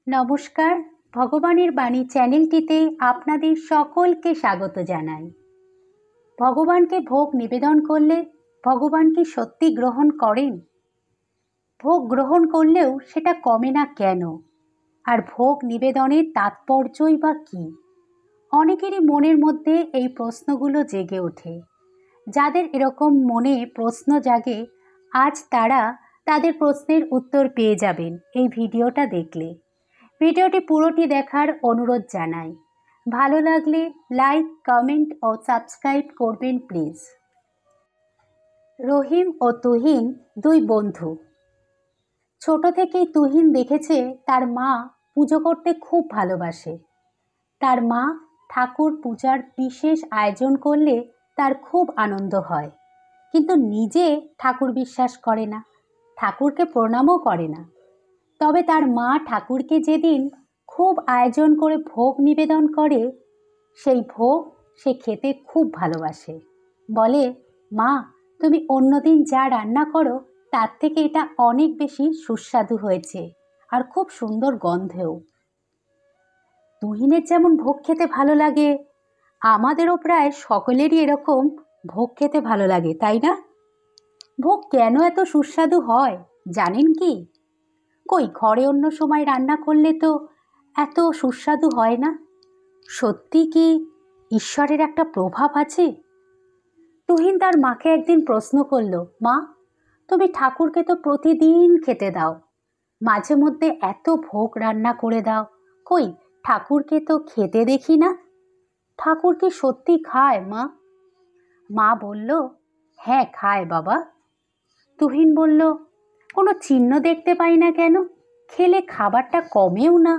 নমস্কার। ভগবানের বাণী চ্যানেলটিতে আপনাদের সকলকে স্বাগত জানাই। ভগবানকে ভোগ নিবেদন করলে ভগবান কি সত্যি গ্রহণ করেন? ভোগ গ্রহণ করলেও সেটা কমে না কেন? আর ভোগ নিবেদনের তাৎপর্যই বা কী? অনেকেরই মনের মধ্যে এই প্রশ্নগুলো জেগে ওঠে। যাদের এরকম মনে প্রশ্ন জাগে, আজ তারা তাদের প্রশ্নের উত্তর পেয়ে যাবেন এই ভিডিওটা দেখলে। ভিডিওটি পুরোটি দেখার অনুরোধ জানাই। ভালো লাগলে লাইক, কমেন্ট ও সাবস্ক্রাইব করবেন প্লিজ। রহিম ও তুহিন দুই বন্ধু। ছোট থেকেই তুহিন দেখেছে তার মা পুজো করতে খুব ভালোবাসে। তার মা ঠাকুর পূজার বিশেষ আয়োজন করলে তার খুব আনন্দ হয়, কিন্তু নিজে ঠাকুর বিশ্বাস করে না, ঠাকুরকে প্রণামও করে না। তবে তার মা ঠাকুরকে যেদিন খুব আয়োজন করে ভোগ নিবেদন করে, সেই ভোগ সে খেতে খুব ভালোবাসে। বলে, মা তুমি অন্যদিন যা রান্না করো তার থেকে এটা অনেক বেশি সুস্বাদু হয়েছে, আর খুব সুন্দর গন্ধেও। তুহিনের যেমন ভোগ খেতে ভালো লাগে, আমাদেরও প্রায় সকলেরই এরকম ভোগ খেতে ভালো লাগে, তাই না? ভোগ কেন এত সুস্বাদু হয় জানেন কি? কই ঘরে অন্য সময় রান্না করলে তো এত সুস্বাদু হয় না। সত্যি কি ঈশ্বরের একটা প্রভাব আছে? তুহিন তার মাকে একদিন প্রশ্ন করল, মা তুমি ঠাকুরকে তো প্রতিদিন খেতে দাও, মাঝে মধ্যে এত ভোগ রান্না করে দাও, কই ঠাকুরকে তো খেতে দেখি না। ঠাকুর কি সত্যি খায় মা? মা বলল, হ্যাঁ খায় বাবা। তুহিন বলল, কোনো চিহ্ন দেখতে পাই না কেন? খেলে খাবারটা কমেও না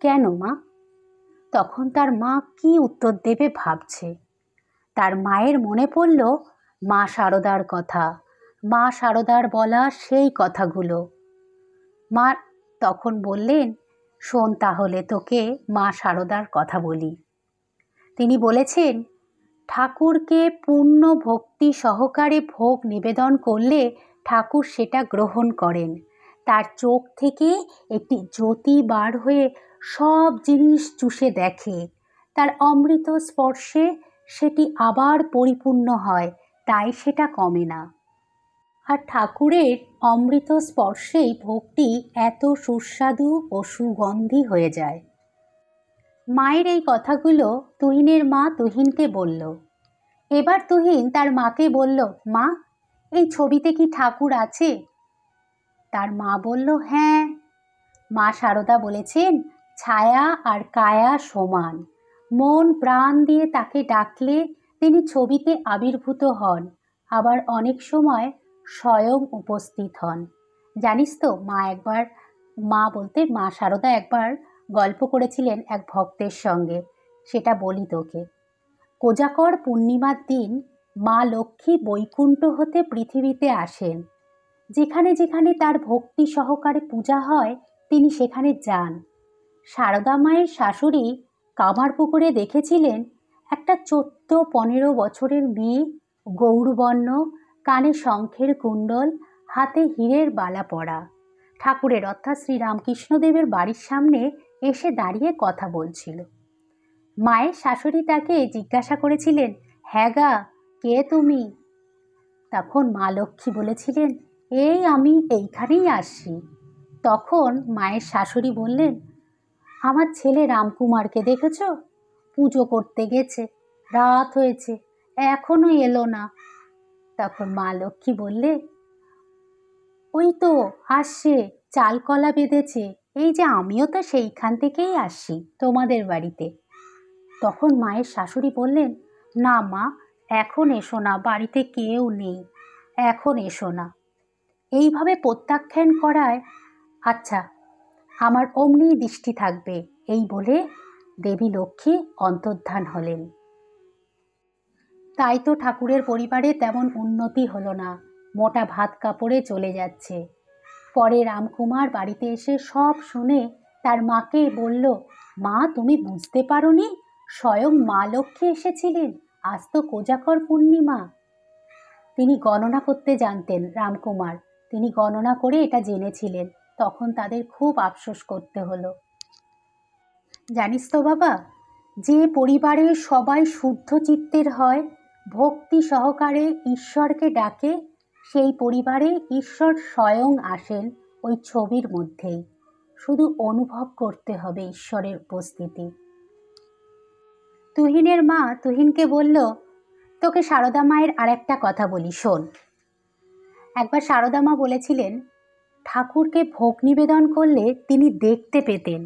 কেন মা? তখন তার মা কি উত্তর দেবে ভাবছে। তার মায়ের মনে পড়ল মা শারদার কথা, মা শারদার বলা সেই কথাগুলো। মা তখন বললেন, শোন তাহলে তোকে মা শারদার কথা বলি। তিনি বলেছেন, ঠাকুরকে পূর্ণ ভক্তি সহকারে ভোগ নিবেদন করলে ঠাকুর সেটা গ্রহণ করেন। তার চোখ থেকে একটি জ্যোতি বার হয়ে সব জিনিস চুষে দেখে। তার অমৃত স্পর্শে সেটি আবার পরিপূর্ণ হয়, তাই সেটা কমে না। আর ঠাকুরের অমৃত স্পর্শেই ভোগটি এত সুস্বাদু ও সুগন্ধি হয়ে যায়। মায়ের এই কথাগুলো তুহিনের মা তুহিনকে বলল। এবার তুহিন তার মাকে বলল, মা এই ছবিতে কি ঠাকুর আছে? তার মা বলল, হ্যাঁ। মা শারদা বলেছেন, ছায়া আর কায়া সমান, মন প্রাণ দিয়ে তাকে ডাকলে তিনি ছবিতে আবির্ভূত হন, আবার অনেক সময় স্বয়ং উপস্থিত হন। জানিস তো মা বলতে মা শারদা একবার গল্প করেছিলেন এক ভক্তের সঙ্গে, সেটা বলি তোকে। কোজাগর পূর্ণিমার দিন মা লক্ষ্মী বৈকুণ্ঠ হতে পৃথিবীতে আসেন। যেখানে যেখানে তার ভক্তি সহকারে পূজা হয় তিনি সেখানে যান। শারদা মায়ের শাশুড়ি কামারপুকুরে দেখেছিলেন একটা 14-15 বছরের মেয়ে, গৌরবর্ণ, কানে শঙ্খের কুণ্ডল, হাতে হীরের বালা পরা, ঠাকুরের অর্থাৎ শ্রীরামকৃষ্ণদেবের বাড়ির সামনে এসে দাঁড়িয়ে কথা বলছিল। মায়ের শাশুড়ি তাকে জিজ্ঞাসা করেছিলেন, হ্যাঁ গা, কে তুমি? তখন মা লক্ষ্মী বলেছিলেন, এই আমি এইখানেই আসছি। তখন মায়ের শাশুড়ি বললেন, আমার ছেলে রামকুমারকে দেখেছ? পুজো করতে গেছে, রাত হয়েছে, এখনো এলো না। তখন মা লক্ষ্মী বললে, ওই তো আসছে, চালকলা বেঁধেছে, এই যে আমিও তো সেইখান থেকেই আসছি তোমাদের বাড়িতে। তখন মায়ের শাশুড়ি বললেন, না মা, এখন এসো না, বাড়িতে কেউ নেই, এখন এসো না। এইভাবে প্রত্যাখ্যান করায়, আচ্ছা আমার অমনি দৃষ্টি থাকবে, এই বলে দেবী লক্ষ্মী অন্তর্ধান হলেন। তাই তো ঠাকুরের পরিবারে তেমন উন্নতি হলো না, মোটা ভাত কাপড়ে চলে যাচ্ছে। পরে রামকুমার বাড়িতে এসে সব শুনে তার মাকে বলল, মা তুমি বুঝতে পারোনি, স্বয়ং মা লক্ষ্মী এসেছিলেন, আজ তো কোজাগর পূর্ণিমা। তিনি গণনা করতে জানতেন রামকুমার, তিনি গণনা করে এটা জেনেছিলেন। তখন তাদের খুব আফসোস করতে হলো। জানিস তো বাবা, যে পরিবারের সবাই শুদ্ধ চিত্তের হয়, ভক্তি সহকারে ঈশ্বরকে ডাকে, সেই পরিবারে ঈশ্বর স্বয়ং আসেন ওই ছবির মধ্যেই। শুধু অনুভব করতে হবে ঈশ্বরের উপস্থিতি। তুহিনের মা তুহিনকে বলল, তোকে সারদা মায়ের আর একটা কথা বলি, শোন। একবার সারদা মা বলেছিলেন, ঠাকুরকে ভোগ নিবেদন করলে তিনি দেখতে পেতেন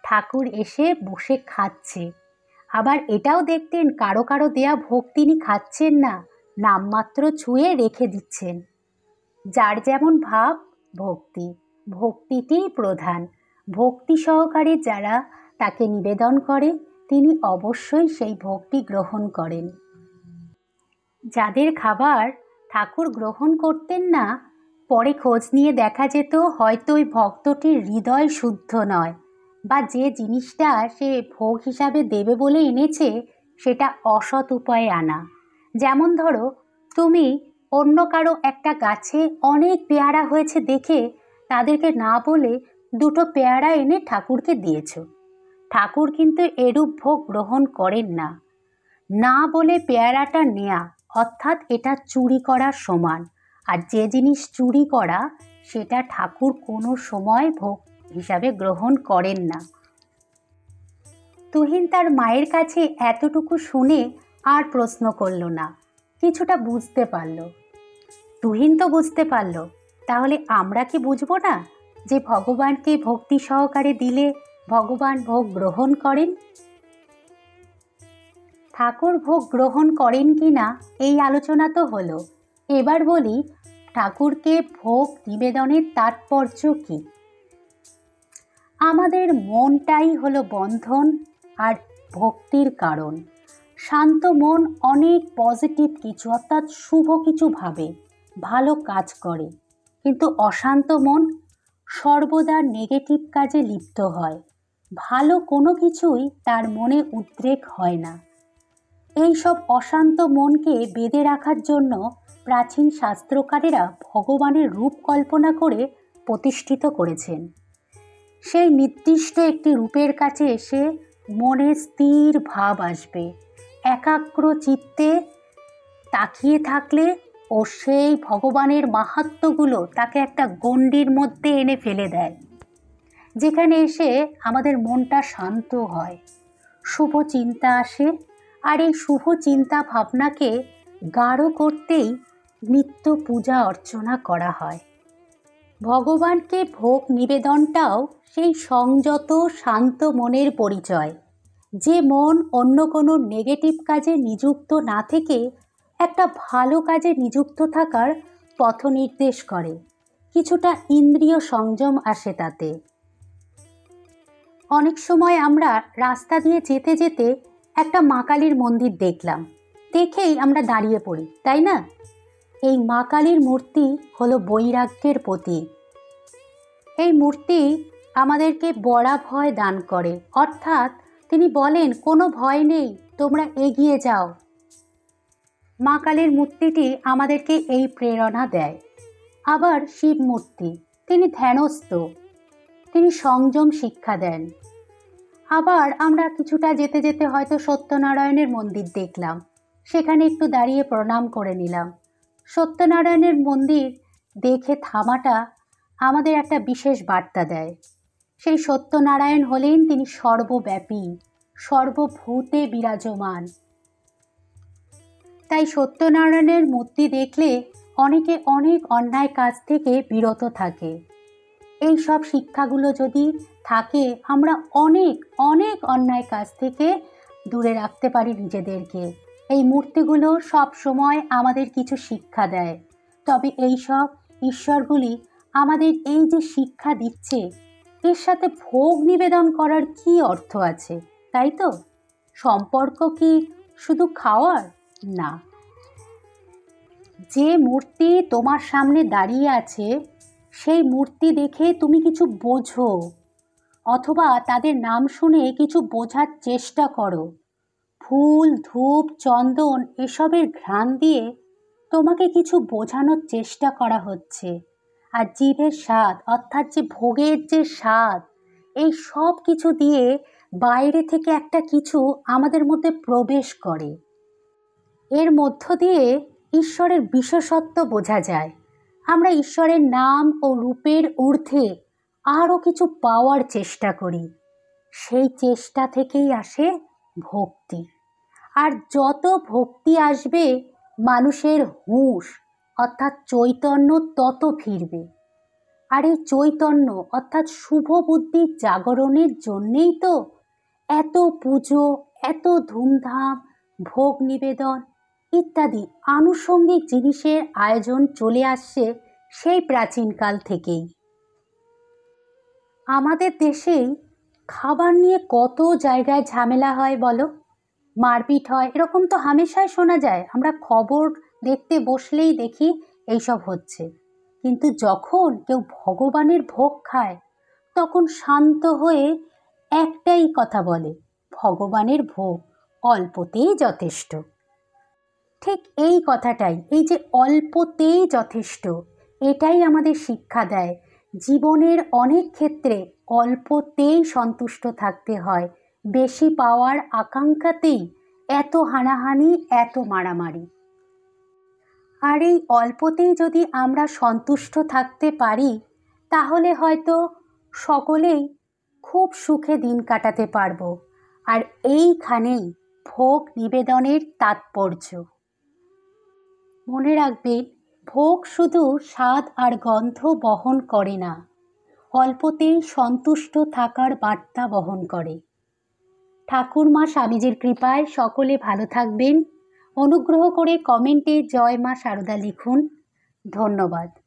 ঠাকুর এসে বসে খাচ্ছে, আবার এটাও দেখতেন কারো কারো দেয়া ভোগ তিনি খাচ্ছেন না, নামমাত্র ছুঁয়ে রেখে দিচ্ছেন। যার যেমন ভাব, ভক্তি, ভক্তিটিই প্রধান। ভক্তি সহকারে যারা তাকে নিবেদন করে তিনি অবশ্যই সেই ভোগটি গ্রহণ করেন। যাদের খাবার ঠাকুর গ্রহণ করতেন না, পরে খোঁজ নিয়ে দেখা যেত হয়তো ওই ভক্তটির হৃদয় শুদ্ধ নয়, বা যে জিনিসটা সে ভোগ হিসাবে দেবে বলে এনেছে সেটা অসৎ উপায়ে আনা। যেমন ধরো, তুমি অন্য কারো একটা গাছে অনেক পেয়ারা হয়েছে দেখে তাদেরকে না বলে দুটো পেয়ারা এনে ঠাকুরকে দিয়েছ। ঠাকুর কিন্তু এরূপ ভোগ গ্রহণ করেন না। না বলে পেয়ারাটা নেয়া অর্থাৎ এটা চুরি করার সমান। আর যে জিনিস চুরি করা সেটা ঠাকুর কোনো সময় ভোগ হিসাবে গ্রহণ করেন না। তুহিন তার মায়ের কাছে এতটুকু শুনে আর প্রশ্ন করল না, কিছুটা বুঝতে পারল। তুহিন তো বুঝতে পারল, তাহলে আমরা কি বুঝবো না যে ভগবানকে ভক্তি সহকারে দিলে ভগবান ভোগ গ্রহণ করেন? ঠাকুর ভোগ গ্রহণ করেন কি না এই আলোচনা তো হলো। এবার বলি, ঠাকুরকে ভোগ নিবেদনের তাৎপর্য কি? আমাদের মনটাই হলো বন্ধন আর ভক্তির কারণ। শান্ত মন অনেক পজিটিভ কিছু অর্থাৎ শুভ কিছু ভাবে, ভালো কাজ করে, কিন্তু অশান্ত মন সর্বদা নেগেটিভ কাজে লিপ্ত হয়। ভালো কোনো কিছুই তার মনে উদ্রেক হয় না। এই সব অশান্ত মনকে বেঁধে রাখার জন্য প্রাচীন শাস্ত্রকারেরা ভগবানের রূপ কল্পনা করে প্রতিষ্ঠিত করেছেন। সেই নির্দিষ্ট একটি রূপের কাছে এসে মনে স্থির ভাব আসবে, একাগ্র চিত্তে তাকিয়ে থাকলে ও সেই ভগবানের মাহাত্ম্যগুলো তাকে একটা গণ্ডির মধ্যে এনে ফেলে দেয়, যেখানে এসে আমাদের মনটা শান্ত হয়, শুভ চিন্তা আসে। আর এই শুভ চিন্তা ভাবনাকে গাঢ় করতেই নিত্য পূজা অর্চনা করা হয়। ভগবানকে ভোগ নিবেদনটাও সেই সংযত শান্ত মনের পরিচয়, যে মন অন্য কোনো নেগেটিভ কাজে নিযুক্ত না থেকে একটা ভালো কাজে নিযুক্ত থাকার পথ নির্দেশ করে। কিছুটা ইন্দ্রিয় সংযম আসে তাতে। অনেক সময় আমরা রাস্তা দিয়ে যেতে যেতে একটা মা কালীর মন্দির দেখলাম, দেখেই আমরা দাঁড়িয়ে পড়ি, তাই না? এই মা কালীর মূর্তি হলো বৈরাগ্যের প্রতীক। এই মূর্তি আমাদেরকে বড়া ভয় দান করে, অর্থাৎ তিনি বলেন কোনো ভয় নেই, তোমরা এগিয়ে যাও। মা কালীর মূর্তিটি আমাদেরকে এই প্রেরণা দেয়। আবার শিব মূর্তি, তিনি ধ্যানস্থ, তিনি সংযম শিক্ষা দেন। আবার আমরা কিছুটা যেতে যেতে হয়তো সত্যনারায়ণের মন্দির দেখলাম, সেখানে একটু দাঁড়িয়ে প্রণাম করে নিলাম। সত্যনারায়ণের মন্দির দেখে থামাটা আমাদের একটা বিশেষ বার্তা দেয়। সেই সত্যনারায়ণ হলেন তিনি সর্বব্যাপী, সর্বভূতে বিরাজমান। তাই সত্যনারায়ণের মূর্তি দেখলে অনেকে অনেক অন্যায় কাজ থেকে বিরত থাকে। এই সব শিক্ষাগুলো যদি থাকে, আমরা অনেক অনেক অন্যায় কাজ থেকে দূরে রাখতে পারি নিজেদেরকে। এই মূর্তিগুলো সব সময় আমাদের কিছু শিক্ষা দেয়। তবে এই সব ঈশ্বরগুলি আমাদের এই যে শিক্ষা দিচ্ছে, এর সাথে ভোগ নিবেদন করার কি অর্থ আছে, তাই তো? সম্পর্ক কি শুধু খাওয়ার? না। যে মূর্তি তোমার সামনে দাঁড়িয়ে আছে, সেই মূর্তি দেখে তুমি কিছু বোঝো, অথবা তাদের নাম শুনে কিছু বোঝার চেষ্টা করো। ফুল, ধূপ, চন্দন এসবের ঘ্রাণ দিয়ে তোমাকে কিছু বোঝানোর চেষ্টা করা হচ্ছে। আর জিভের স্বাদ অর্থাৎ যে ভোগের যে স্বাদ, এই সব কিছু দিয়ে বাইরে থেকে একটা কিছু আমাদের মধ্যে প্রবেশ করে। এর মধ্য দিয়ে ঈশ্বরের বিশেষত্ব বোঝা যায়। আমরা ঈশ্বরের নাম ও রূপের ঊর্ধ্বে আরও কিছু পাওয়ার চেষ্টা করি। সেই চেষ্টা থেকেই আসে ভক্তি। আর যত ভক্তি আসবে, মানুষের হুঁশ অর্থাৎ চৈতন্য তত ফিরবে। আর এই চৈতন্য অর্থাৎ শুভ বুদ্ধির জাগরণের জন্যেই তো এত পুজো, এত ধুমধাম, ভোগ নিবেদন ইত্যাদি আনুষঙ্গিক জিনিসের আয়োজন চলে আসছে সেই প্রাচীনকাল থেকেই। আমাদের দেশেই খাবার নিয়ে কত জায়গায় ঝামেলা হয় বলো, মারপিট হয়, এরকম তো হামেশাই শোনা যায়। আমরা খবর দেখতে বসলেই দেখি এইসব হচ্ছে। কিন্তু যখন কেউ ভগবানের ভোগ খায়, তখন শান্ত হয়ে একটাই কথা বলে, ভগবানের ভোগ অল্পতেই যথেষ্ট। ঠিক এই কথাটাই, এই যে অল্পতেই যথেষ্ট, এটাই আমাদের শিক্ষা দেয় জীবনের অনেক ক্ষেত্রে অল্পতেই সন্তুষ্ট থাকতে হয়। বেশি পাওয়ার আকাঙ্ক্ষাতেই এত হানাহানি, এত মারামারি। আর এই অল্পতেই যদি আমরা সন্তুষ্ট থাকতে পারি, তাহলে হয়তো সকলেই খুব সুখে দিন কাটাতে পারবো। আর এইখানেই ভোগ নিবেদনের তাৎপর্য। মনে রাখবেন, ভোগ শুধু স্বাদ আর গন্ধ বহন করে না, অল্পতেই সন্তুষ্ট থাকার বার্তা বহন করে। ঠাকুরমা স্বামীজির কৃপায় সকলে ভালো থাকবেন। অনুগ্রহ করে কমেন্টে জয় মা সারদা লিখুন। ধন্যবাদ।